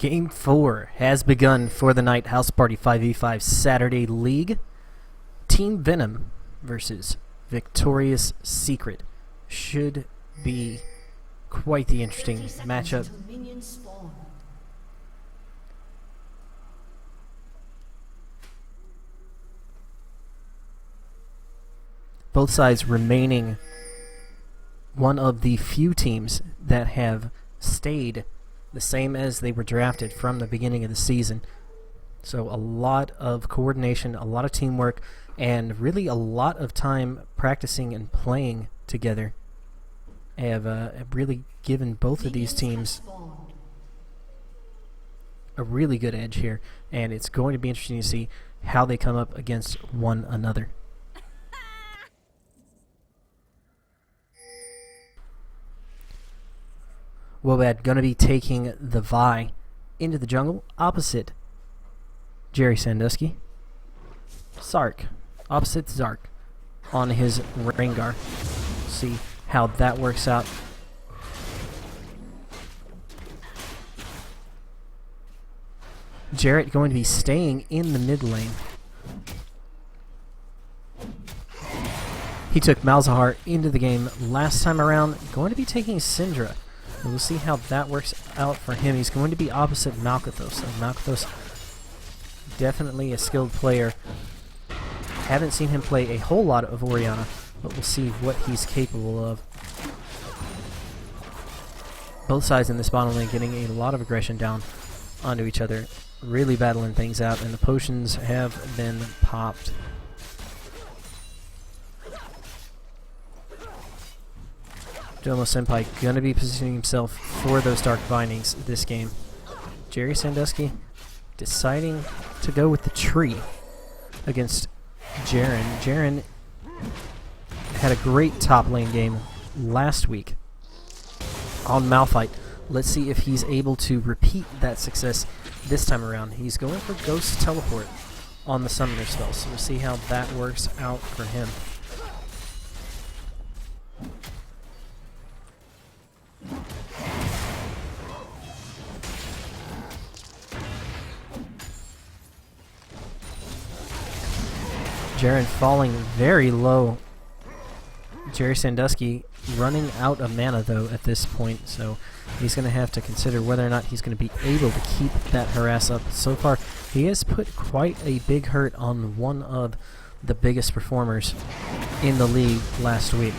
Game 4 has begun for the night. House Party 5v5 Saturday League. Team Venom versus Viktorius Secret. Should be quite the interesting matchup. Both sides remaining one of the few teams that have stayed the same as they were drafted from the beginning of the season. So a lot of coordination, a lot of teamwork, and really a lot of time practicing and playing together have really given both of these teams a really good edge here, and it's going to be interesting to see how they come up against one another. Wobad going to be taking the Vi into the jungle opposite Jerry Sandusky. Sark opposite Zark on his Rengar. See how that works out. Jarrett going to be staying in the mid lane. He took Malzahar into the game last time around. Going to be taking Syndra. We'll see how that works out for him. He's going to be opposite Malkathos. So Malkathos, definitely a skilled player. Haven't seen him play a whole lot of Orianna, but we'll see what he's capable of. Both sides in this bottom lane getting a lot of aggression down onto each other, really battling things out, and the potions have been popped. Domo Senpai gonna be positioning himself for those Dark Bindings this game. Jerry Sandusky deciding to go with the tree against Jaren. Jaren had a great top lane game last week on Malphite. Let's see if he's able to repeat that success this time around. He's going for Ghost Teleport on the Summoner spell, so we'll see how that works out for him. Jaren falling very low. Jerry Sandusky running out of mana though at this point, so he's going to have to consider whether or not he's going to be able to keep that harass up. So far, he has put quite a big hurt on one of the biggest performers in the league last week.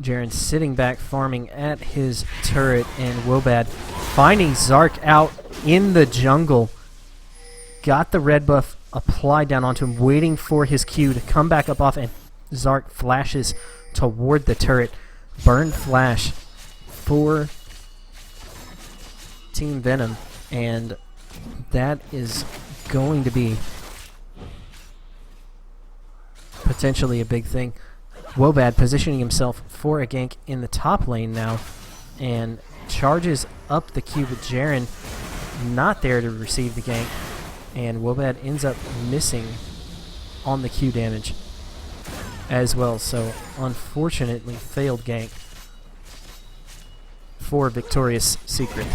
Jaren sitting back farming at his turret, and Wobad finding Zark out in the jungle. Got the red buff applied down onto him, waiting for his Q to come back up off, and Zark flashes toward the turret. Burn flash for Team Venom, and that is going to be potentially a big thing. Wobad positioning himself for a gank in the top lane now, and charges up the Q, but Jaren not there to receive the gank, and Wobad ends up missing on the Q damage as well, so unfortunately failed gank for Viktorius Secret.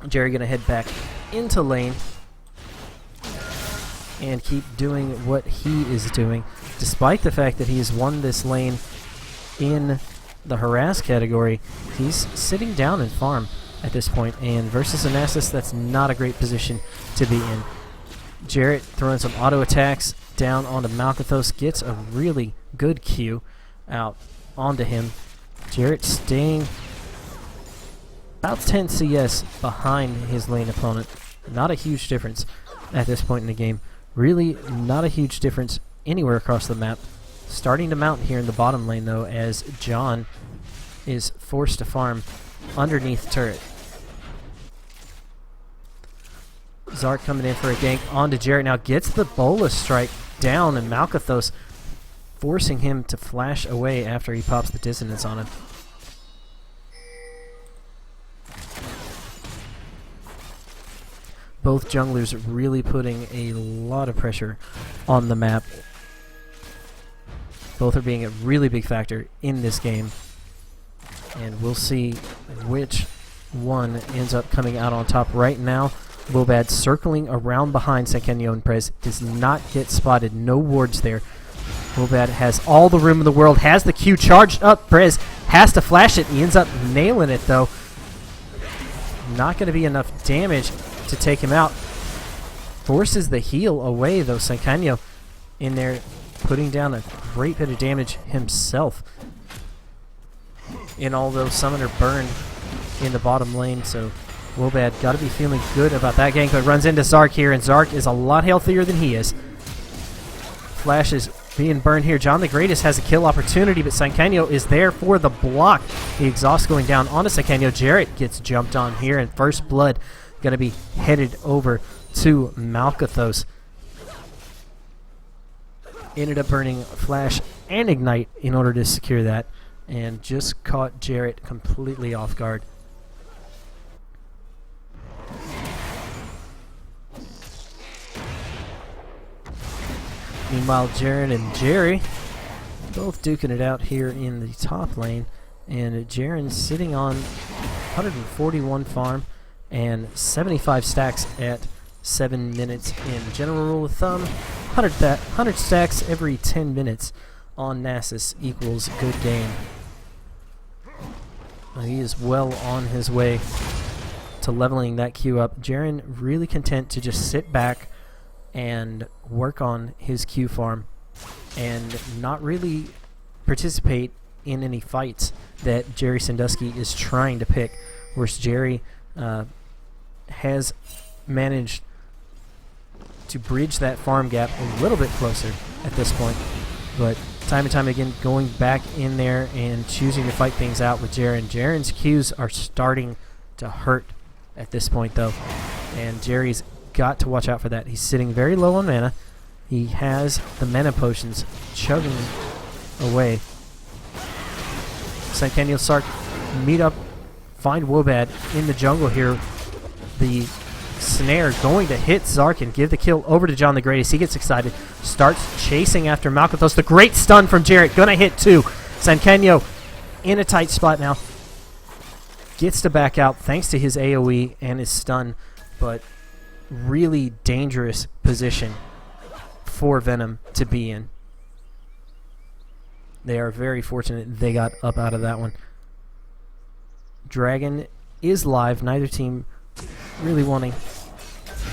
Jerry gonna head back into lane and keep doing what he is doing, despite the fact that he has won this lane in the harass category. He's sitting down in farm at this point, and versus Anasis, that's not a great position to be in. Jarrett throwing some auto attacks down onto Malkathos, gets a really good Q out onto him. Jarrett staying about 10 CS behind his lane opponent. Not a huge difference at this point in the game. Really not a huge difference anywhere across the map. Starting to mount here in the bottom lane though, as John is forced to farm underneath turret. Zark coming in for a gank onto Jarrett, now gets the bolus strike down, and Malkathos forcing him to flash away after he pops the dissonance on him. Both junglers really putting a lot of pressure on the map, Both are being a really big factor in this game. And we'll see which one ends up coming out on top. Right now, Wobad circling around behind Sankenyo and Prez. Does not get spotted. No wards there. Wobad has all the room in the world. Has the Q charged up. Prez has to flash it. He ends up nailing it, though. Not going to be enough damage to take him out. Forces the heal away, though. Sankenyo in there putting down a great bit of damage himself. And although Summoner burned in the bottom lane, so Wobad got to be feeling good about that gank, but runs into Zark here, and Zark is a lot healthier than he is. Flash is being burned here. John the Greatest has a kill opportunity, but Sankenyo is there for the block. The exhaust going down onto Sankenyo. Jarrett gets jumped on here, and first blood going to be headed over to Malkathos. Ended up burning Flash and Ignite in order to secure that, and just caught Jarrett completely off guard. Meanwhile, Jarrett and Jerry both duking it out here in the top lane, and Jarren's sitting on 141 farm and 75 stacks at 7 minutes in. General rule of thumb, 100 stacks every 10 minutes on Nasus equals good game. He is well on his way to leveling that Q up. Jarren really content to just sit back and work on his Q farm and not really participate in any fights that Jerry Sandusky is trying to pick, whereas Jerry has managed to bridge that farm gap a little bit closer at this point, but time and time again going back in there and choosing to fight things out with Jaren. Jaren's Qs are starting to hurt at this point, though, and Jerry's got to watch out for that. He's sitting very low on mana. He has the mana potions chugging away. Sankenyo Sark meet up, find Wobad in the jungle here. The snare going to hit Zark and give the kill over to John the Greatest. He gets excited, starts chasing after Malkathos. The great stun from Jarrett, gonna hit too. Sankenyo in a tight spot now. Gets to back out thanks to his AoE and his stun, but really dangerous position for Venom to be in. They are very fortunate they got up out of that one. Dragon is live. Neither team really wanting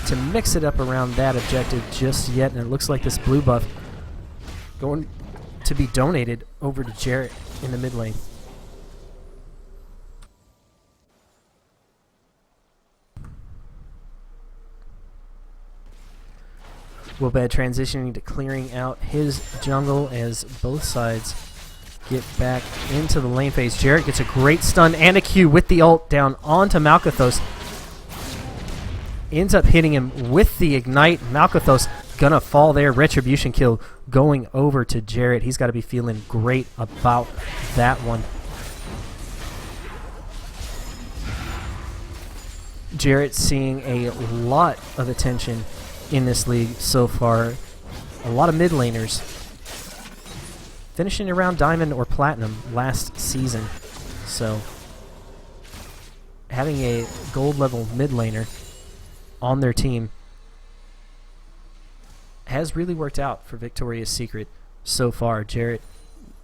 to mix it up around that objective just yet, and it looks like this blue buff going to be donated over to Jarrett in the mid lane. Wobad transitioning to clearing out his jungle as both sides get back into the lane phase. Jarrett gets a great stun and a Q with the ult down onto Malkathos. Ends up hitting him with the Ignite. Malkathos gonna fall there. Retribution kill going over to Jarrett. He's got to be feeling great about that one. Jarrett seeing a lot of attention in this league so far. A lot of mid laners finishing around Diamond or Platinum last season. So having a gold level mid laner on their team has really worked out for Viktorius Secret so far. Jarrett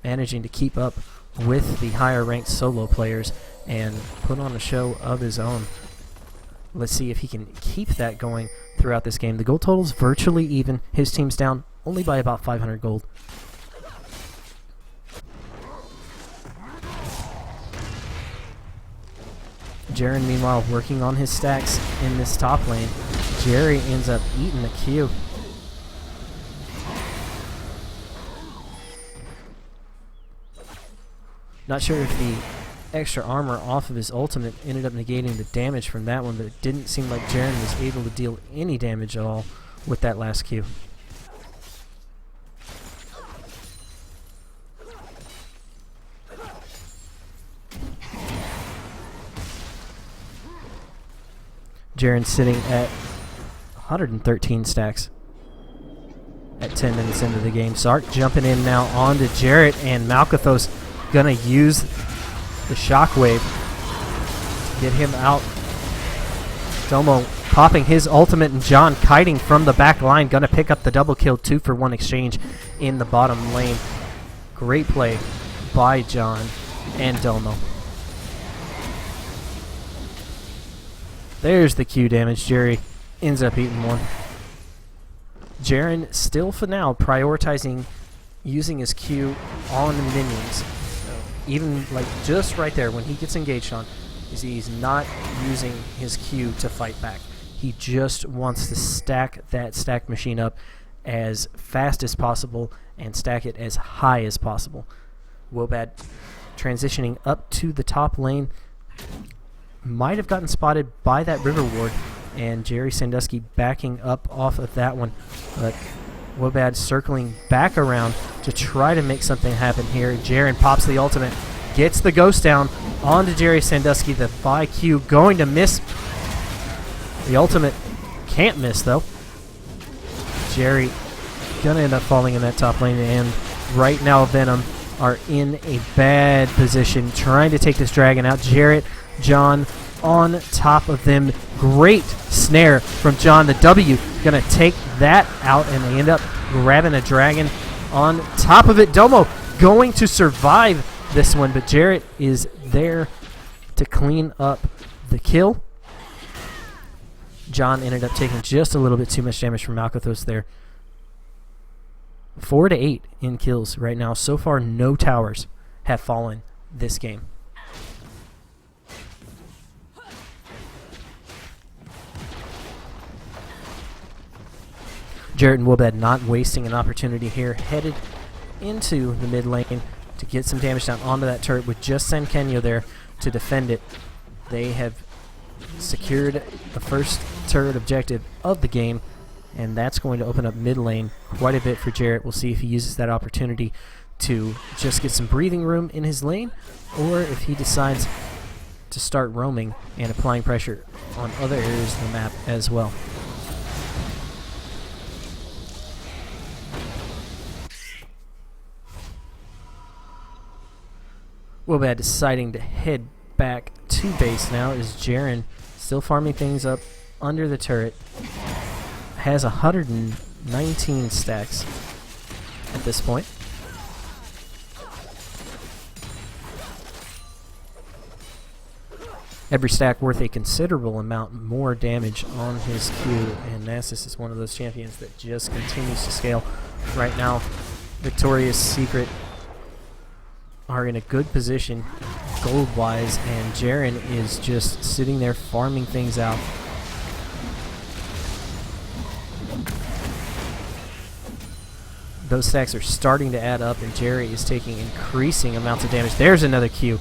managing to keep up with the higher ranked solo players and put on a show of his own. Let's see if he can keep that going throughout this game. The gold total's virtually even. His team's down only by about 500 gold. Jaren, meanwhile, working on his stacks in this top lane. Jerry ends up eating the Q. Not sure if the extra armor off of his ultimate ended up negating the damage from that one, but it didn't seem like Jaren was able to deal any damage at all with that last Q. Jaren sitting at 113 stacks. at 10 minutes into the game. Zark jumping in now onto Jarrett, and Malkathos gonna use the shockwave to get him out. Domo popping his ultimate, and John kiting from the back line, gonna pick up the double kill. 2-for-1 exchange in the bottom lane. Great play by John and Domo. There's the Q damage. Jerry ends up eating one. Jaren still for now prioritizing using his Q on the minions. So even like just right there when he gets engaged on, you see he's not using his Q to fight back. He just wants to stack that stack machine up as fast as possible and stack it as high as possible. Wobad transitioning up to the top lane. Might have gotten spotted by that river ward, and Jerry Sandusky backing up off of that one. But Wobad circling back around to try to make something happen here. Jaren pops the ultimate, gets the ghost down onto Jerry Sandusky. The by Q going to miss. The ultimate can't miss though. Jerry gonna end up falling in that top lane, and right now Venom are in a bad position trying to take this dragon out. Jarrett, John on top of them. Great snare from John. The W gonna take that out, and they end up grabbing a dragon on top of it. Domo going to survive this one, but Jarrett is there to clean up the kill. John ended up taking just a little bit too much damage from Malkathos there. 4-8 in kills right now. So far, no towers have fallen this game. Jarrett and Wobad not wasting an opportunity here, headed into the mid lane to get some damage down onto that turret with just Sankenyo there to defend it. They have secured the first turret objective of the game, and that's going to open up mid lane quite a bit for Jarrett. We'll see if he uses that opportunity to just get some breathing room in his lane, or if he decides to start roaming and applying pressure on other areas of the map as well. Wobad deciding to head back to base now is Jaren still farming things up under the turret. Has 119 stacks at this point. Every stack worth a considerable amount more damage on his Q, and Nasus is one of those champions that just continues to scale. Right now, Viktorius Secret are in a good position gold-wise, and Jaren is just sitting there farming things out. Those stacks are starting to add up, and Jerry is taking increasing amounts of damage. There's another Q.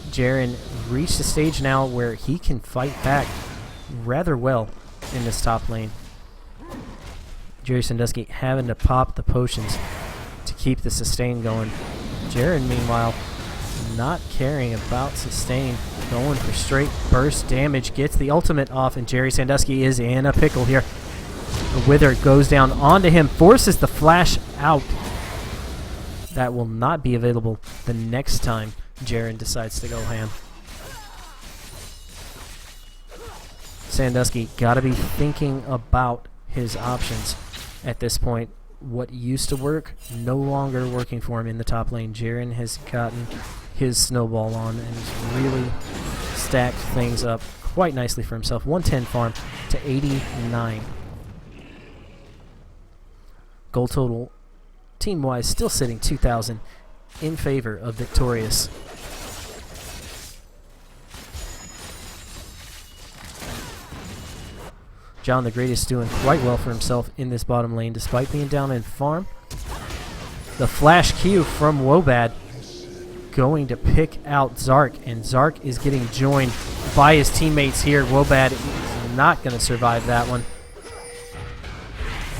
Jaren reached a stage now where he can fight back rather well in this top lane. Jerry Sandusky having to pop the potions to keep the sustain going. Jaren, meanwhile, not caring about sustain, going for straight burst damage, gets the ultimate off, and Jerry Sandusky is in a pickle here. The Wither goes down onto him, forces the flash out. That will not be available the next time Jaren decides to go ham. Sandusky got to be thinking about his options at this point. What used to work, no longer working for him in the top lane. Jaren has gotten his snowball on and has really stacked things up quite nicely for himself. 110 farm to 89. Goal total, team-wise, still sitting 2,000 in favor of Viktorius. John the Greatest doing quite well for himself in this bottom lane despite being down in farm. The flash Q from Wobad going to pick out Zark, and Zark is getting joined by his teammates here. Wobad is not going to survive that one.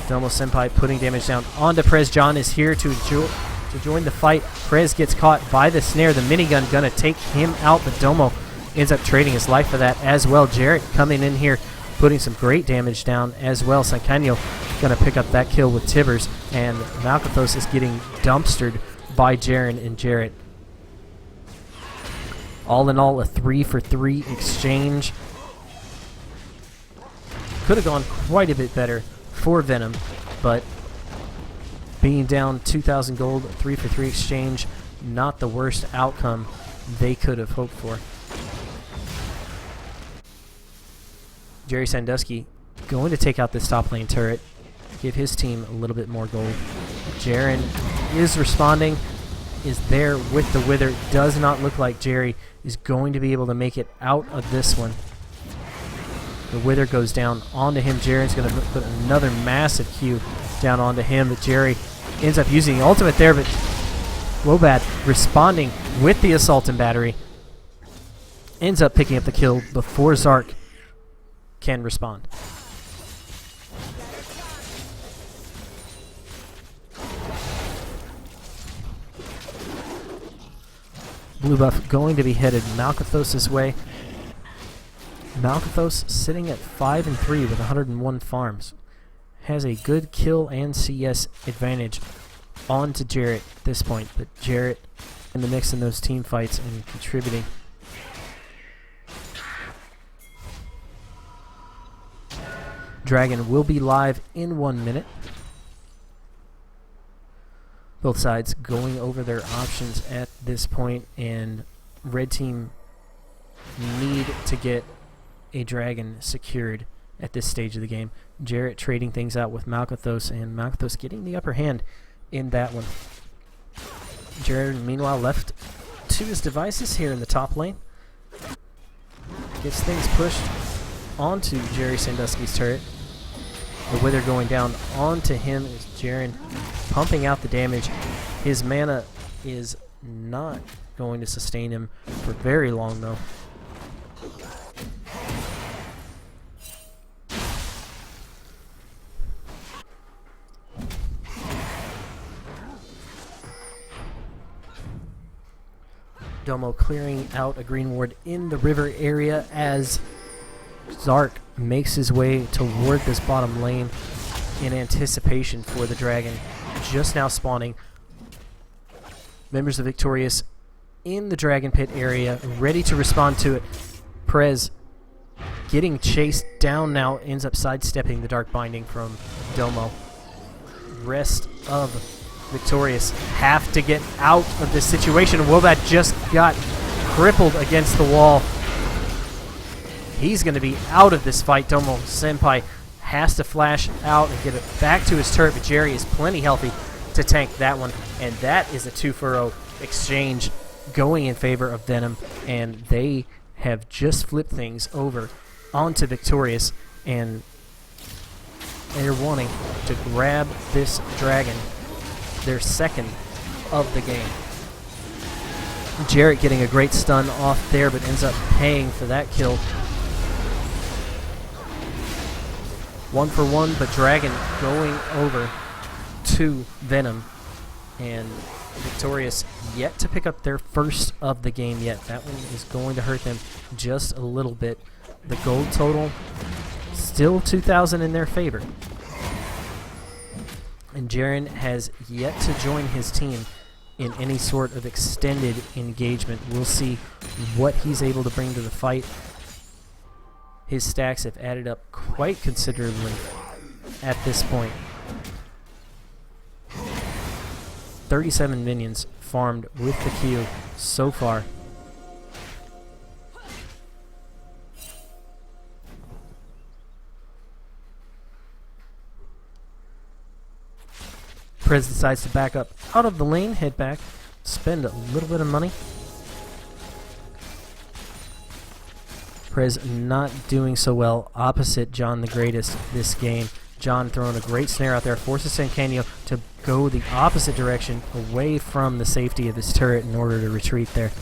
Domo Senpai putting damage down onto Prez. John is here to join the fight. Prez gets caught by the snare. The minigun going to take him out, but Domo ends up trading his life for that as well. Jarrett coming in here, putting some great damage down as well. Sankanyo going to pick up that kill with Tibbers, and Malkathos is getting dumpstered by Jaren and Jarrett. All in all, a 3-for-3 exchange. Could have gone quite a bit better for Venom, but being down 2,000 gold, 3-for-3 exchange, not the worst outcome they could have hoped for. Jerry Sandusky going to take out this top lane turret, give his team a little bit more gold. Jaren is responding, is there with the Wither. Does not look like Jerry is going to be able to make it out of this one. The Wither goes down onto him. Jaren's going to put another massive Q down onto him, but Jerry ends up using the ultimate there, but Wobad responding with the Assault and Battery. Ends up picking up the kill before Zark can respond. Blue buff going to be headed Malkathos' way. Malkathos sitting at 5-3 with 101 farms. Has a good kill and CS advantage on to Jarrett at this point, but Jarrett in the mix in those team fights and contributing. Dragon will be live in 1 minute. Both sides going over their options at this point, and red team need to get a dragon secured at this stage of the game. Jarrett trading things out with Malkathos, and Malkathos getting the upper hand in that one. Jarrett, meanwhile, left to his devices here in the top lane. Gets things pushed onto Jerry Sandusky's turret. The Wither going down onto him is Jaren pumping out the damage. His mana is not going to sustain him for very long, though. Domo clearing out a green ward in the river area as Zark makes his way toward this bottom lane in anticipation for the dragon. Just now spawning. Members of Viktorius in the dragon pit area, ready to respond to it. Prez getting chased down now, ends up sidestepping the dark binding from Domo. Rest of Viktorius have to get out of this situation. Wobat just got crippled against the wall. He's going to be out of this fight. Domo Senpai has to flash out and get it back to his turret, but Jerry is plenty healthy to tank that one. And that is a 2-for-0 exchange going in favor of Venom, and they have just flipped things over onto Viktorius, and they're wanting to grab this dragon, their second of the game. Jarrett getting a great stun off there, but ends up paying for that kill. 1 for 1, but Dragon going over to Venom. And Viktorius yet to pick up their first of the game yet. That one is going to hurt them just a little bit. The gold total still 2,000 in their favor. And Jaren has yet to join his team in any sort of extended engagement. We'll see what he's able to bring to the fight. His stacks have added up quite considerably at this point. 37 minions farmed with the Q so far. Prez decides to back up out of the lane, head back, spend a little bit of money. Prez not doing so well opposite John the Greatest this game. John throwing a great snare out there, forces Sancanio to go the opposite direction, away from the safety of his turret in order to retreat there.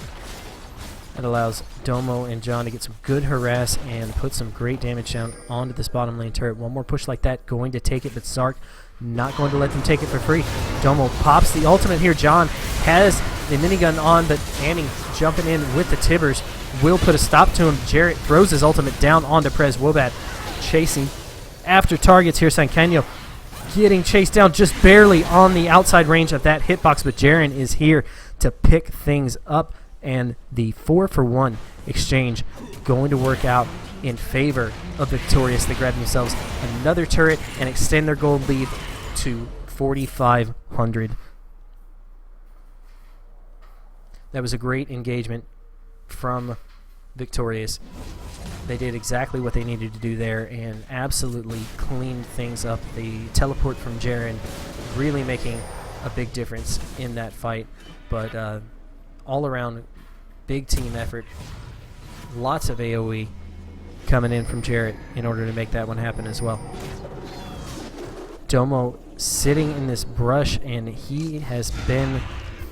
That allows Domo and John to get some good harass and put some great damage down onto this bottom lane turret. One more push like that, going to take it, but Zark not going to let them take it for free. Domo pops the ultimate here. John has the minigun on, but Annie jumping in with the Tibbers will put a stop to him. Jarrett throws his ultimate down onto Prez. Wobat chasing after targets here. Sancanio getting chased down just barely on the outside range of that hitbox, but Jaren is here to pick things up, and the 4-for-1 exchange going to work out in favor of Viktorius. They grab themselves another turret and extend their gold lead to 4,500. That was a great engagement from Viktorius. They did exactly what they needed to do there and absolutely cleaned things up. The teleport from Jaren really making a big difference in that fight. But all around, big team effort. Lots of AoE coming in from Jarrett in order to make that one happen as well. Domo sitting in this brush, and he has been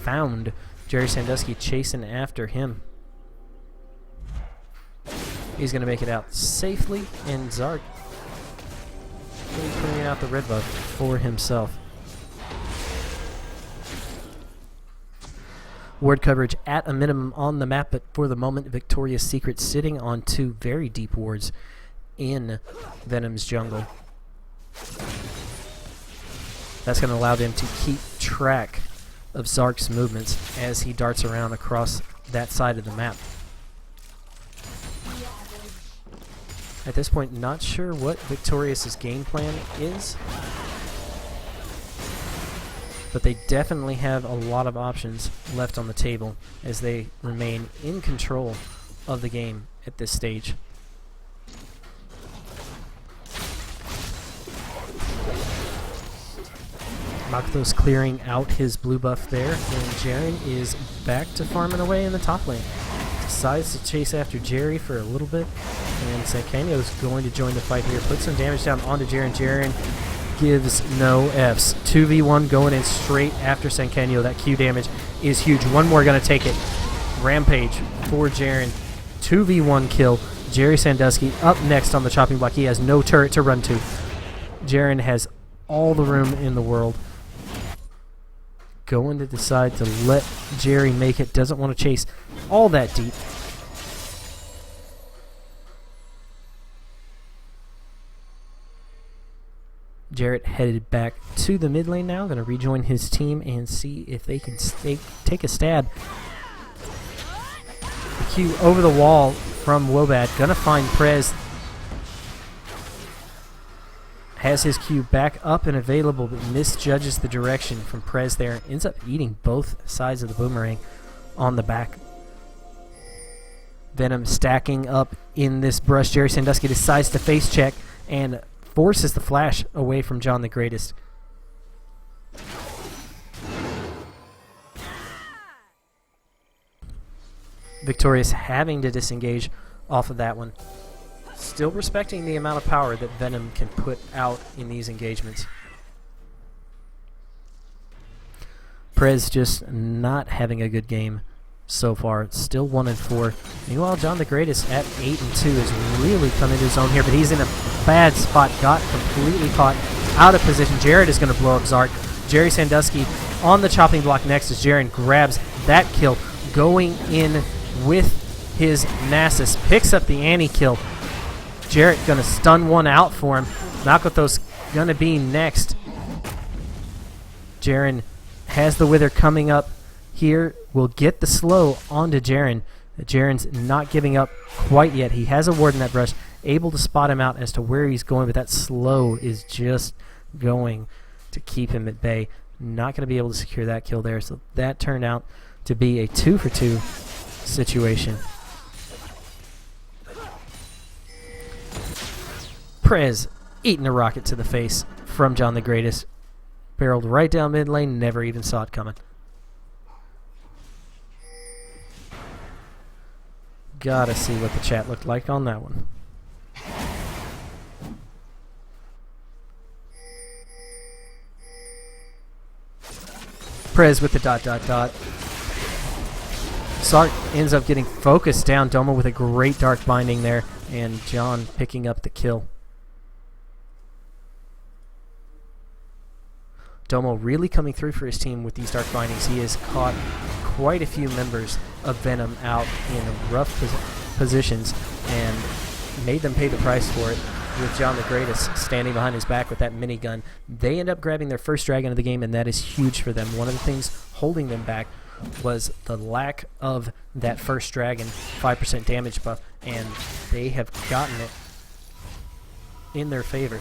found. Jerry Sandusky chasing after him. He's going to make it out safely, and Zark really cleaning out the red buff for himself. Ward coverage at a minimum on the map, but for the moment, Viktorius Secret sitting on 2 very deep wards in Venom's jungle. That's going to allow them to keep track of Zark's movements as he darts around across that side of the map. At this point, not sure what Viktorius' game plan is, but they definitely have a lot of options left on the table as they remain in control of the game at this stage. Makoto's clearing out his blue buff there, and Jaren is back to farming away in the top lane. Decides to chase after Jerry for a little bit, and Sankanyo is going to join the fight here. Put some damage down onto Jaren. Jaren gives no Fs. 2v1 going in straight after Sankanyo. That Q damage is huge. One more going to take it. Rampage for Jaren. 2v1 kill. Jerry Sandusky up next on the chopping block. He has no turret to run to. Jaren has all the room in the world. Going to decide to let Jerry make it. Doesn't want to chase all that deep. Jarrett headed back to the mid lane now. Going to rejoin his team and see if they can take a stab. The Q over the wall from Wobad. Going to find Prez. Has his Q back up and available, but misjudges the direction from Prez there. Ends up eating both sides of the boomerang on the back. Venom stacking up in this brush. Jerry Sandusky decides to face check and forces the flash away from John the Greatest. Viktorius having to disengage off of that one. Still respecting the amount of power that Venom can put out in these engagements. Prez just not having a good game so far. It's still 1-4. Meanwhile, John the Greatest at 8-2 is really coming to his own here, but he's in a bad spot. Got completely caught out of position. Jared is going to blow up Zark. Jerry Sandusky on the chopping block next as Jaren grabs that kill, going in with his Nasus. Picks up the anti-kill. Jarrett going to stun one out for him. Makoto's going to be next. Jaren has the Wither coming up here. Will get the slow onto Jaren. Jaren's not giving up quite yet. He has a ward in that brush. Able to spot him out as to where he's going, but that slow is just going to keep him at bay. Not going to be able to secure that kill there. So that turned out to be a 2-for-2 situation. Prez eating a rocket to the face from John the Greatest. Barreled right down mid lane, never even saw it coming. Gotta see what the chat looked like on that one. Prez with the ... Sark ends up getting focused down. Domo with a great dark binding there, and John picking up the kill. Domo really coming through for his team with these dark bindings. He has caught quite a few members of Venom out in rough positions and made them pay the price for it with John the Greatest standing behind his back with that minigun. They end up grabbing their first dragon of the game, and that is huge for them. One of the things holding them back was the lack of that first dragon 5% damage buff, and they have gotten it in their favor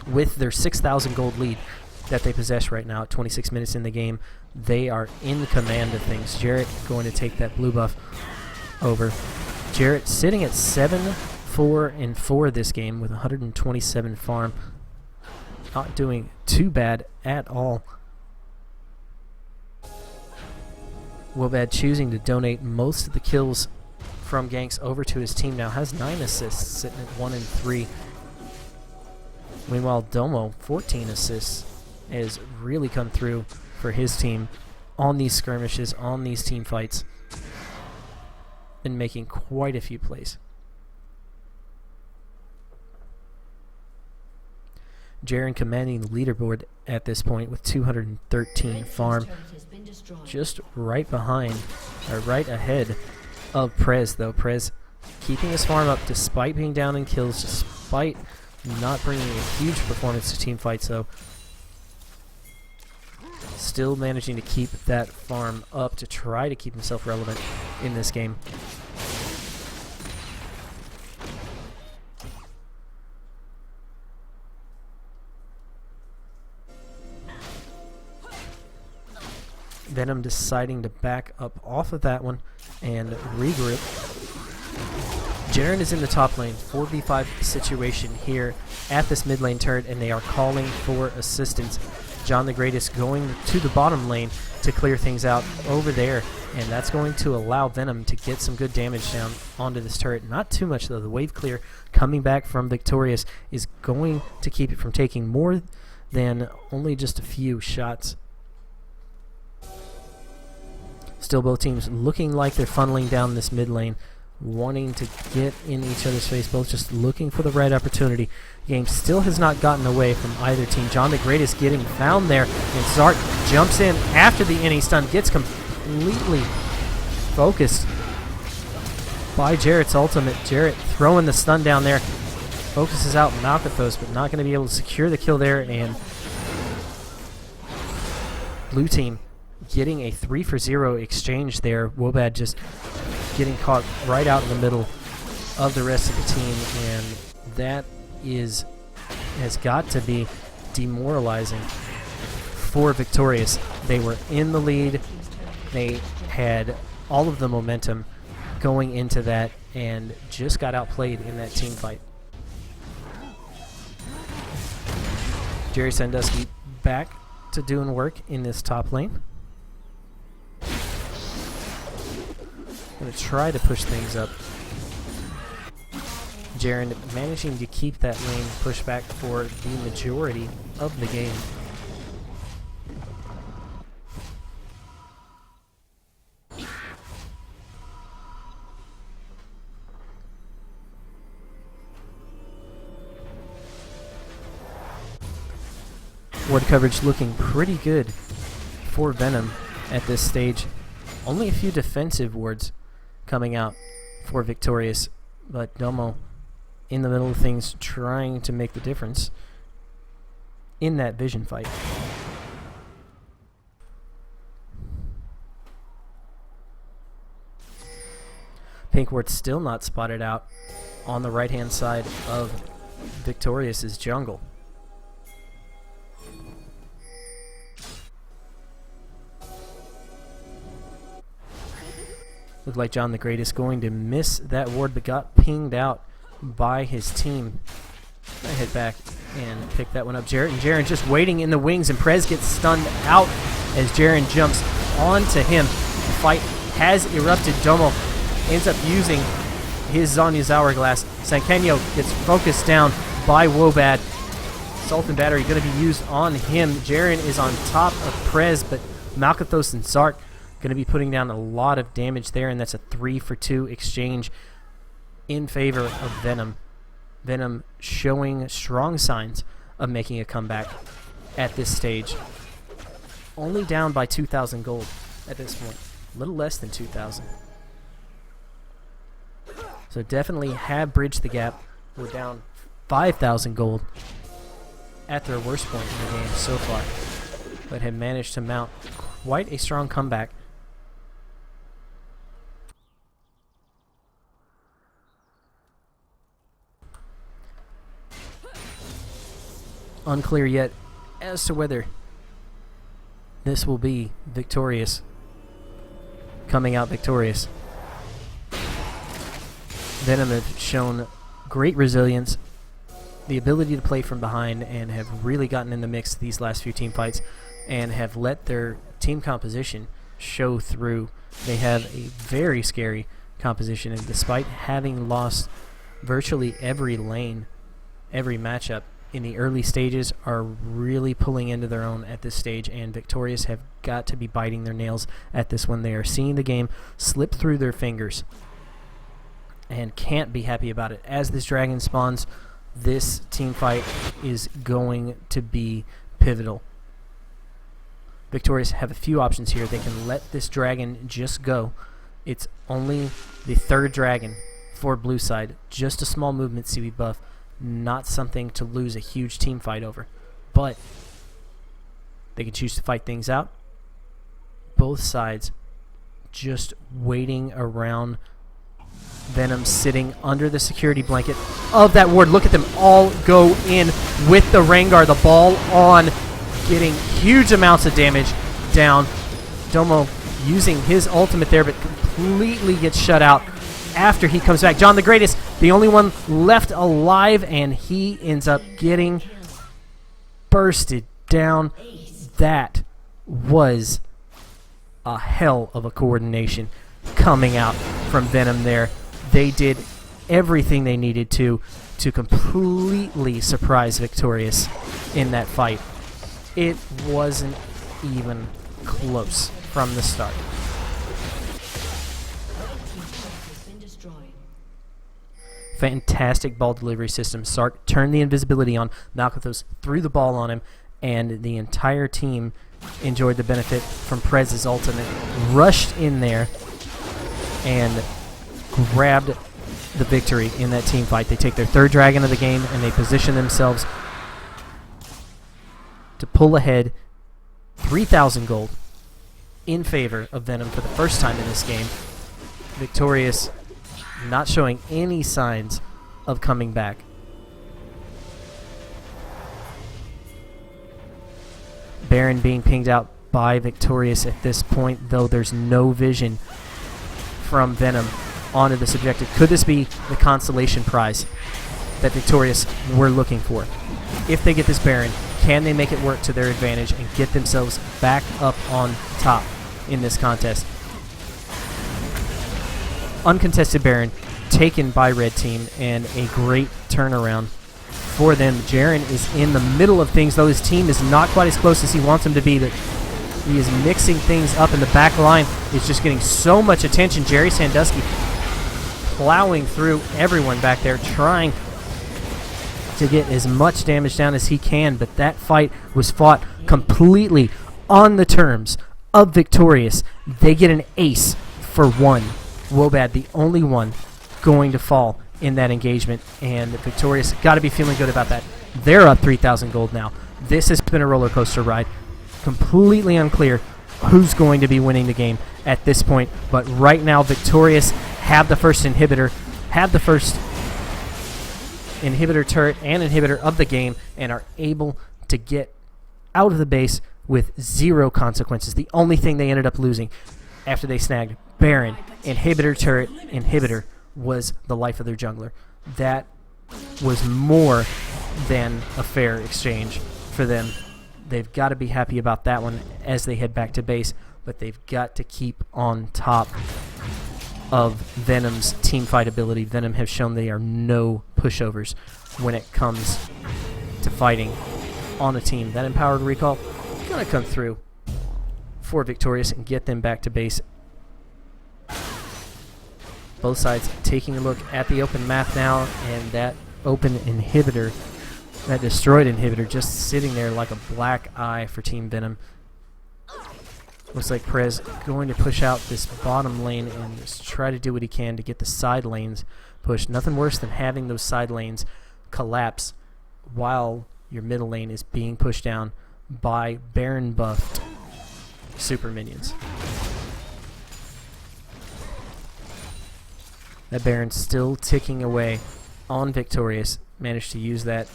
with their 6,000 gold lead that they possess right now at 26 minutes in the game. They are in command of things. Jarrett going to take that blue buff over. Jarrett sitting at 7-4-4 this game with 127 farm. Not doing too bad at all. Wobad choosing to donate most of the kills from ganks over to his team now. Has 9 assists, sitting at 1 and 3. Meanwhile, Domo, 14 assists, has really come through for his team on these skirmishes, on these team fights. Been making quite a few plays. Jaren commanding the leaderboard at this point with 213 farm. Just right behind, or right ahead of Prez, though. Prez keeping his farm up despite being down in kills, despite not bringing a huge performance to team fights, though. Still managing to keep that farm up to try to keep himself relevant in this game. Venom deciding to back up off of that one and regroup. Jaren is in the top lane, 4v5 situation here at this mid lane turret, and they are calling for assistance. John the Greatest going to the bottom lane to clear things out over there, and that's going to allow Venom to get some good damage down onto this turret. Not too much, though. The wave clear coming back from Viktorius is going to keep it from taking more than only just a few shots. Still, both teams looking like they're funneling down this mid lane, wanting to get in each other's face, both just looking for the right opportunity. The game still has not gotten away from either team. John the Greatest getting found there, and Zark jumps in after the NE stun, gets completely focused by Jarrett's ultimate. Jarrett throwing the stun down there, focuses out Malkathos, but not going to be able to secure the kill there, and blue team getting a 3-for-0 exchange there. Wobad just getting caught right out in the middle of the rest of the team, and that has got to be demoralizing for Viktorius. They were in the lead. They had all of the momentum going into that and just got outplayed in that team fight. Jerry Sandusky back to doing work in this top lane. Going to try to push things up. Jaren managing to keep that lane pushed back for the majority of the game. Ward coverage looking pretty good for Venom at this stage. Only a few defensive wards coming out for Viktorius, but Domo in the middle of things trying to make the difference in that vision fight. Pink ward still not spotted out on the right hand side of Viktorius's jungle. Looked like John the Greatest going to miss that ward, but got pinged out by his team. I head back and pick that one up. Jarrett and Jaren just waiting in the wings, and Prez gets stunned out as Jaren jumps onto him. The fight has erupted. Domo ends up using his Zanya's Hourglass. Sankenyo gets focused down by Wobad. Assault and Battery going to be used on him. Jaren is on top of Prez, but Malkathos and Zark going to be putting down a lot of damage there, and that's a 3-for-2 exchange in favor of Venom. Venom showing strong signs of making a comeback at this stage. Only down by 2,000 gold at this point. A little less than 2,000. So definitely have bridged the gap. We're down 5,000 gold at their worst point in the game so far, but have managed to mount quite a strong comeback. Unclear yet as to whether this will be Viktorius coming out victorious. Venom have shown great resilience, the ability to play from behind, and have really gotten in the mix these last few team fights and have let their team composition show through. They have a very scary composition, and despite having lost virtually every lane, every matchup in the early stages, are really pulling into their own at this stage, and Viktorius have got to be biting their nails at this one. They are seeing the game slip through their fingers and can't be happy about it. As this dragon spawns, this team fight is going to be pivotal. Viktorius have a few options here. They can let this dragon just go. It's only the third dragon for blue side. Just a small movement CB buff. Not something to lose a huge team fight over. But they can choose to fight things out. Both sides just waiting around. Venom sitting under the security blanket of that ward. Look at them all go in with the Rengar. The ball on, getting huge amounts of damage down. Domo using his ultimate there, but completely gets shut out after he comes back. John the Greatest, the only one left alive, and he ends up getting bursted down. That was a hell of a coordination coming out from Venom there. They did everything they needed to completely surprise Viktorius in that fight. It wasn't even close from the start. Fantastic ball delivery system. Sark turned the invisibility on. Malkathos threw the ball on him, and the entire team enjoyed the benefit from Prez's ultimate. Rushed in there and grabbed the victory in that team fight. They take their third dragon of the game, and they position themselves to pull ahead 3,000 gold in favor of Venom for the first time in this game. Viktorius not showing any signs of coming back. Baron being pinged out by Viktorius at this point, though there's no vision from Venom onto this objective. Could this be the consolation prize that Viktorius were looking for? If they get this Baron, can they make it work to their advantage and get themselves back up on top in this contest? Uncontested Baron taken by red team, and a great turnaround for them. Jaren is in the middle of things, though his team is not quite as close as he wants them to be, but he is mixing things up, in the back line is just getting so much attention. Jerry Sandusky plowing through everyone back there, trying to get as much damage down as he can, but that fight was fought completely on the terms of Viktorius. They get an ace for one. Wobad, the only one going to fall in that engagement, and Viktorius got to be feeling good about that. They're up 3,000 gold now. This has been a roller coaster ride. Completely unclear who's going to be winning the game at this point, but right now Viktorius have the first inhibitor, turret and inhibitor of the game, and are able to get out of the base with zero consequences. The only thing they ended up losing after they snagged Baron, inhibitor, turret, inhibitor, was the life of their jungler. That was more than a fair exchange for them. They've got to be happy about that one as they head back to base, but they've got to keep on top of Venom's team fight ability. Venom have shown they are no pushovers when it comes to fighting on a team. That empowered recall is going to come through for Viktorius and get them back to base. Both sides taking a look at the open map now, and that open inhibitor, that destroyed inhibitor, just sitting there like a black eye for Team Venom. Looks like Prez going to push out this bottom lane and just try to do what he can to get the side lanes pushed. Nothing worse than having those side lanes collapse while your middle lane is being pushed down by Baron buffed super minions. That Baron's still ticking away on Viktorius. Managed to use that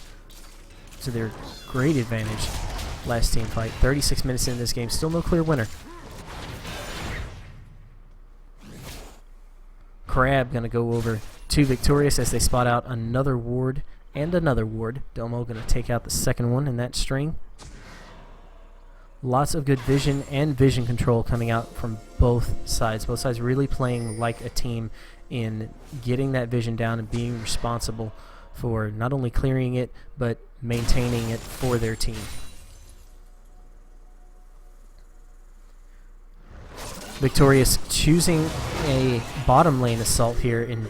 to their great advantage last team fight. 36 minutes in this game, still no clear winner. Crab gonna go over to Viktorius as they spot out another ward and another ward. Domo gonna take out the second one in that string. Lots of good vision and vision control coming out from both sides. Both sides really playing like a team in getting that vision down and being responsible for not only clearing it, but maintaining it for their team. Viktorius choosing a bottom lane assault here in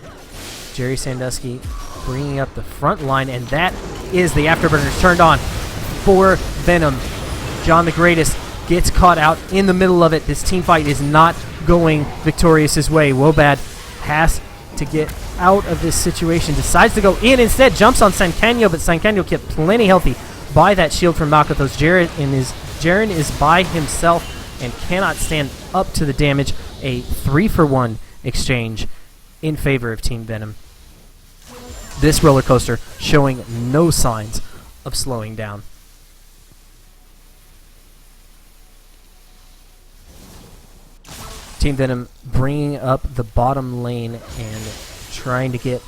Jerry Sandusky bringing up the front line, and that is the afterburners turned on for Venom. John the Greatest gets caught out in the middle of it. This team fight is not going Viktorius' way. Wobad has to get out of this situation, decides to go in instead, jumps on Sankanyo, but Sankanyo kept plenty healthy by that shield from Malkathos. Jaren is by himself and cannot stand up to the damage. A 3-for-1 exchange in favor of Team Venom. This roller coaster showing no signs of slowing down. Team Venom bringing up the bottom lane and trying to get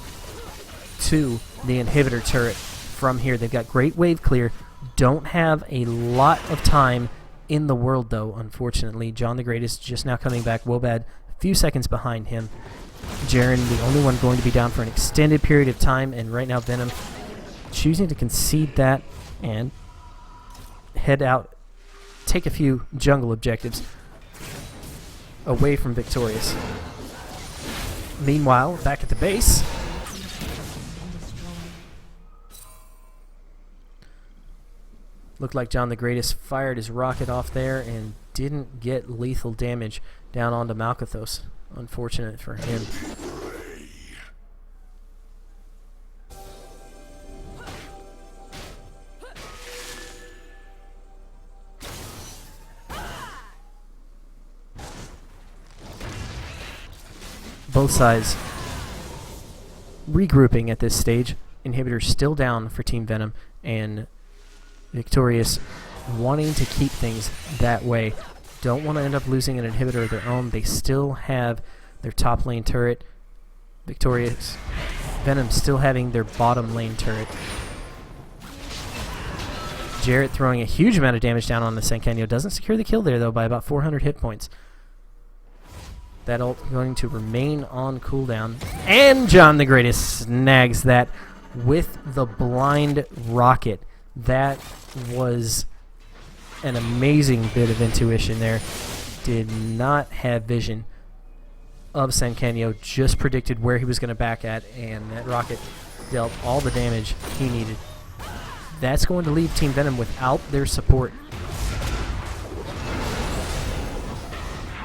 to the inhibitor turret from here. They've got great wave clear. Don't have a lot of time in the world, though, unfortunately. John the Greatest just now coming back. Wobad a few seconds behind him. Jaren, the only one going to be down for an extended period of time, and right now Venom choosing to concede that and head out, take a few jungle objectives away from Viktorius. Meanwhile, back at the base, looked like John the Greatest fired his rocket off there and didn't get lethal damage down onto Malkathos. Unfortunate for him. Both sides regrouping at this stage. Inhibitor still down for Team Venom, and Viktorius wanting to keep things that way. Don't want to end up losing an inhibitor of their own. They still have their top lane turret. Viktorius, Venom still having their bottom lane turret. Jarrett throwing a huge amount of damage down on the Sankanyo. Doesn't secure the kill there, though, by about 400 hit points. That ult going to remain on cooldown. And John the Greatest snags that with the blind rocket. That was an amazing bit of intuition there. Did not have vision of Sankanyo. Just predicted where he was going to back at, and that rocket dealt all the damage he needed. That's going to leave Team Venom without their support.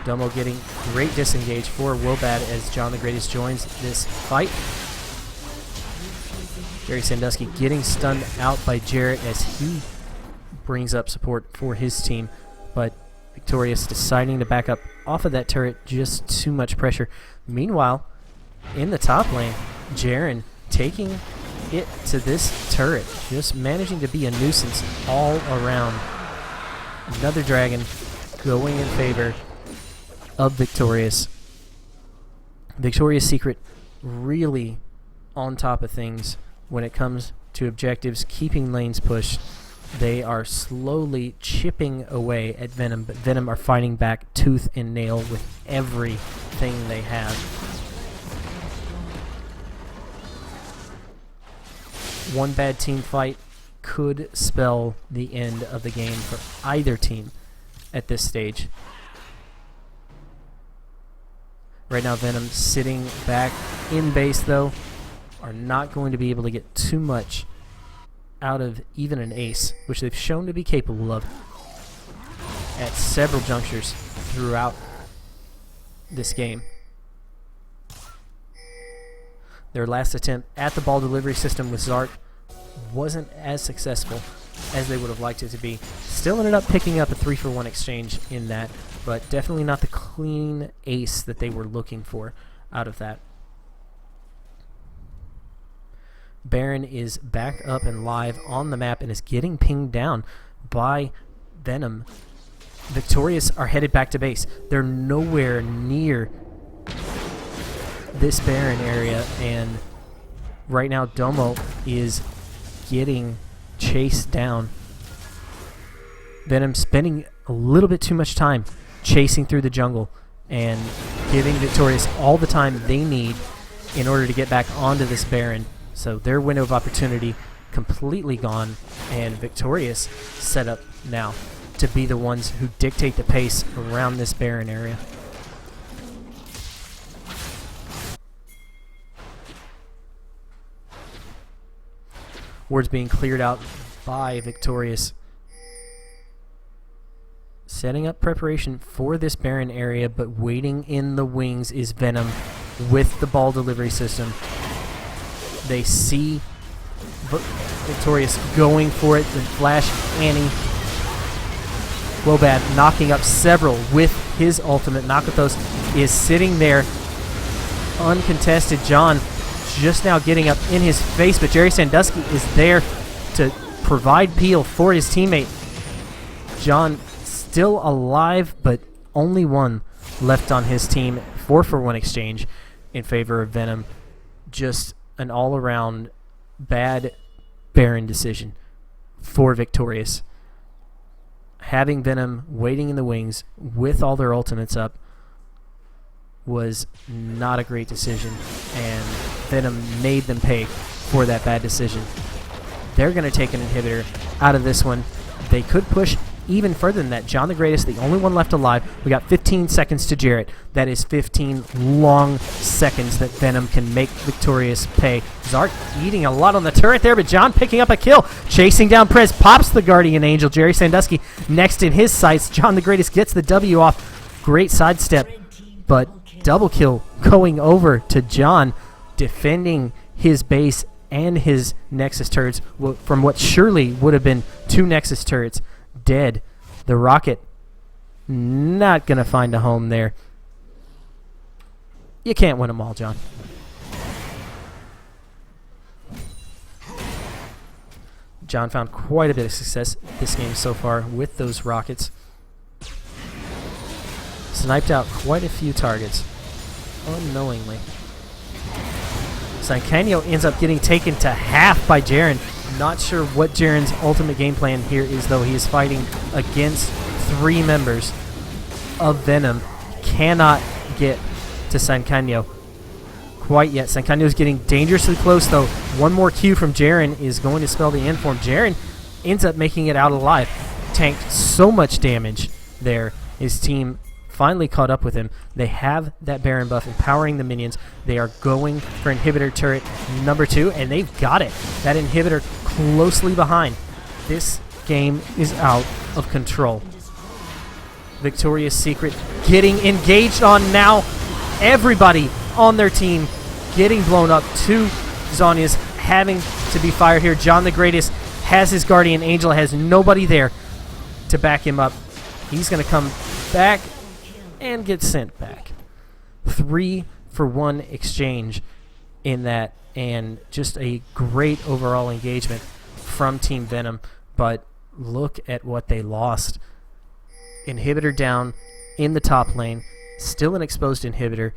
Domo getting great disengage for Wobad as John the Greatest joins this fight. Jerry Sandusky getting stunned out by Jarrett as he brings up support for his team, but Viktorius deciding to back up off of that turret. Just too much pressure. Meanwhile, in the top lane, Jaren taking it to this turret, just managing to be a nuisance all around. Another dragon going in favor of Viktorius. Viktorius Secret really on top of things when it comes to objectives, keeping lanes pushed. They are slowly chipping away at Venom, but Venom are fighting back tooth and nail with everything they have. One bad team fight could spell the end of the game for either team at this stage. Right now, Venom sitting back in base, though, are not going to be able to get too much out of even an ace, which they've shown to be capable of at several junctures throughout this game. Their last attempt at the ball delivery system with Zart wasn't as successful as they would have liked it to be. Still ended up picking up a 3-for-1 exchange in that, but definitely not the clean ace that they were looking for out of that. Baron is back up and live on the map and is getting pinged down by Venom. Viktorius are headed back to base. They're nowhere near this Baron area, and right now Domo is getting chased down. Venom spending a little bit too much time chasing through the jungle and giving Viktorius all the time they need in order to get back onto this Baron. So their window of opportunity completely gone, and Viktorius set up now to be the ones who dictate the pace around this Baron area. Wards being cleared out by Viktorius. Setting up preparation for this Baron area, but waiting in the wings is Venom with the ball delivery system. They see Viktorius going for it. The Flash Annie. Wobad knocking up several with his ultimate. Nakathos is sitting there uncontested. John just now getting up in his face, but Jerry Sandusky is there to provide peel for his teammate. John still alive, but only one left on his team. 4-for-1 exchange in favor of Venom. Just an all-around bad Baron decision for Viktorius. Having Venom waiting in the wings with all their ultimates up was not a great decision, and Venom made them pay for that bad decision. They're going to take an inhibitor out of this one. They could push even further than that. John the Greatest, the only one left alive. We got 15 seconds to Jarrett. That is 15 long seconds that Venom can make Viktorius pay. Zark eating a lot on the turret there, but John picking up a kill. Chasing down Prez, pops the Guardian Angel. Jerry Sandusky next in his sights. John the Greatest gets the W off. Great sidestep, but double kill going over to John, defending his base and his Nexus turrets from what surely would have been 2 Nexus turrets. Dead. The rocket not going to find a home there. You can't win them all, John. John found quite a bit of success this game so far with those rockets. Sniped out quite a few targets unknowingly. Sankanyo ends up getting taken to half by Jaren. Not sure what Jaren's ultimate game plan here is, though. He is fighting against 3 members of Venom. Cannot get to Sankanyo quite yet. Sankanyo is getting dangerously close, though. One more Q from Jaren is going to spell the end for him. Jaren ends up making it out alive. Tanked so much damage there. His team finally caught up with him. They have that Baron buff empowering the minions. They are going for inhibitor turret number 2, and they've got it. That inhibitor closely behind. This game is out of control. Viktorius Secret getting engaged on now. Everybody on their team getting blown up. 2 Zhonya's having to be fired here. John the Greatest has his Guardian Angel, has nobody there to back him up. He's going to come back and get sent back. 3-for-1 exchange in that, and just a great overall engagement from Team Venom. But look at what they lost. Inhibitor down in the top lane. Still an exposed inhibitor.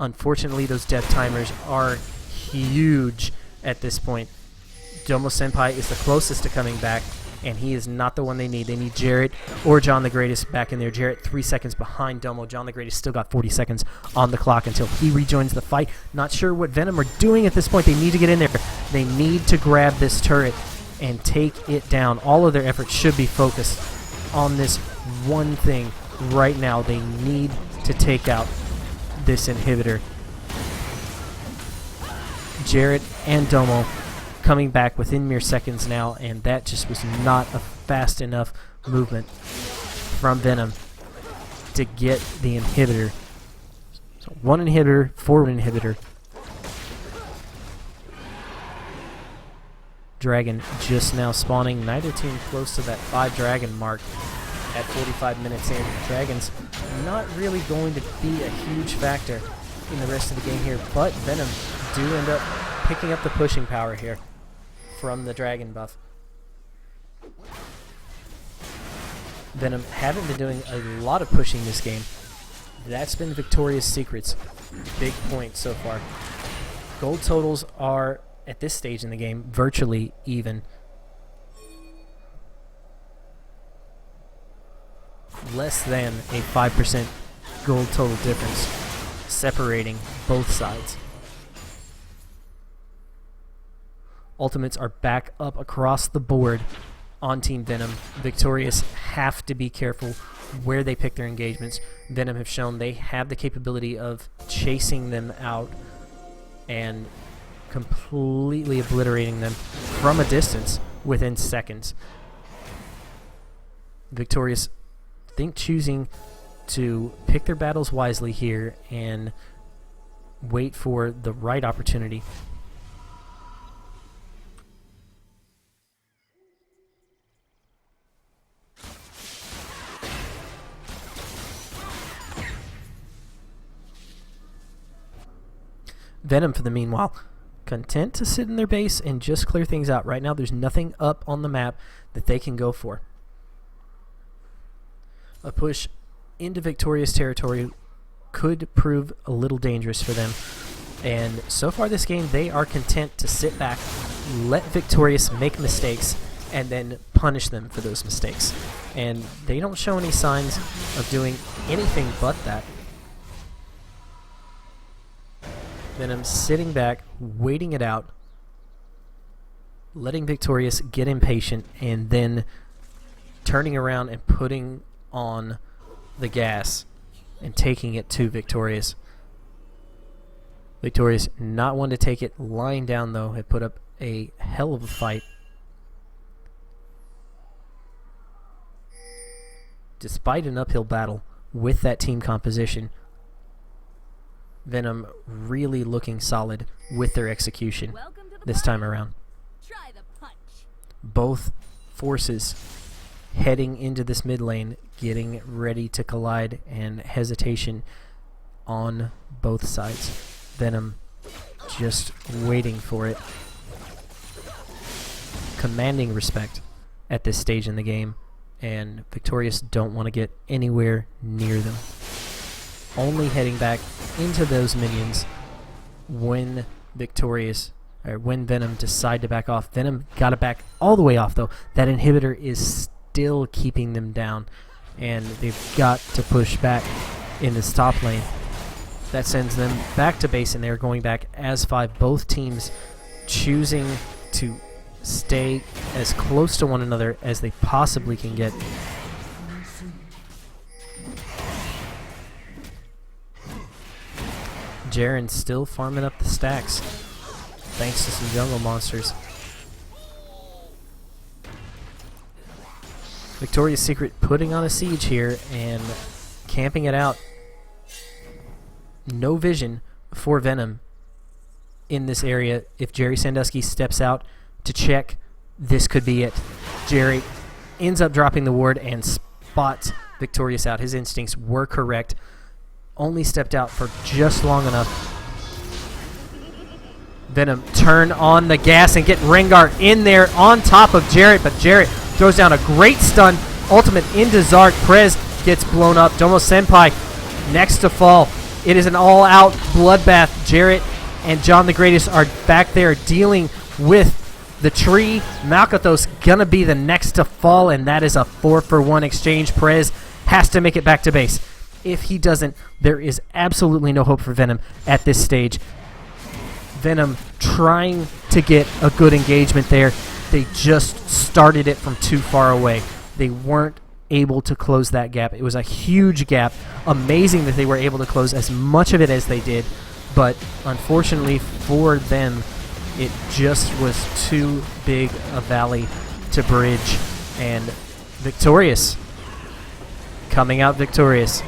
Unfortunately, those death timers are huge at this point. Domo Senpai is the closest to coming back, and he is not the one they need. They need Jarrett or John the Greatest back in there. Jarrett 3 seconds behind Domo. John the Greatest still got 40 seconds on the clock until he rejoins the fight. Not sure what Venom are doing at this point. They need to get in there. They need to grab this turret and take it down. All of their efforts should be focused on this one thing right now. They need to take out this inhibitor. Jarrett and Domo coming back within mere seconds now, and that just was not a fast enough movement from Venom to get the inhibitor. So 1 inhibitor, 4 inhibitor. dragon just now spawning. Neither team close to that 5 dragon mark at 45 minutes in. Dragon's not really going to be a huge factor in the rest of the game here, but Venom do end up picking up the pushing power here from the dragon buff. Venom haven't been doing a lot of pushing this game. That's been Viktorius Secret's big point so far. Gold totals are, at this stage in the game, virtually even. Less than a 5% gold total difference separating both sides. Ultimates are back up across the board on Team Venom. Viktorius have to be careful where they pick their engagements. Venom have shown they have the capability of chasing them out and completely obliterating them from a distance within seconds. Viktorius, I think, choosing to pick their battles wisely here and wait for the right opportunity. Venom, for the meanwhile, content to sit in their base and just clear things out. Right now, there's nothing up on the map that they can go for. A push into Viktorius territory could prove a little dangerous for them. And so far this game, they are content to sit back, let Viktorius make mistakes, and then punish them for those mistakes. And they don't show any signs of doing anything but that. Venom sitting back, waiting it out, letting Viktorius get impatient, and then turning around and putting on the gas and taking it to Viktorius. Viktorius not one to take it lying down, though, had put up a hell of a fight. Despite an uphill battle with that team composition, Venom really looking solid with their execution this time around. Try the punch. Both forces heading into this mid lane, getting ready to collide, and hesitation on both sides. Venom just waiting for it. Commanding respect at this stage in the game, and Viktorius don't want to get anywhere near them. Only heading back into those minions when when Venom decide to back off. Venom got to back all the way off, though. That inhibitor is still keeping them down, and they've got to push back in this top lane. That sends them back to base, and they're going back as 5. Both teams choosing to stay as close to one another as they possibly can get. Jaren still farming up the stacks thanks to some jungle monsters. Viktorius Secret putting on a siege here and camping it out. No vision for Venom in this area. If Jerry Sandusky steps out to check, this could be it. Jerry ends up dropping the ward and spots Viktorius out. His instincts were correct. Only stepped out for just long enough. Venom turn on the gas and get Rengar in there on top of Jarrett, but Jarrett throws down a great stun. Ultimate into Zark. Prez gets blown up. Domo Senpai next to fall. It is an all-out bloodbath. Jarrett and John the Greatest are back there dealing with the tree. Malkathos gonna be the next to fall, and that is a 4-for-1 exchange. Prez has to make it back to base. If he doesn't, there is absolutely no hope for Venom at this stage. Venom trying to get a good engagement there. They just started it from too far away. They weren't able to close that gap. It was a huge gap. Amazing that they were able to close as much of it as they did, but unfortunately for them, it just was too big a valley to bridge, and Viktorius coming out victorious.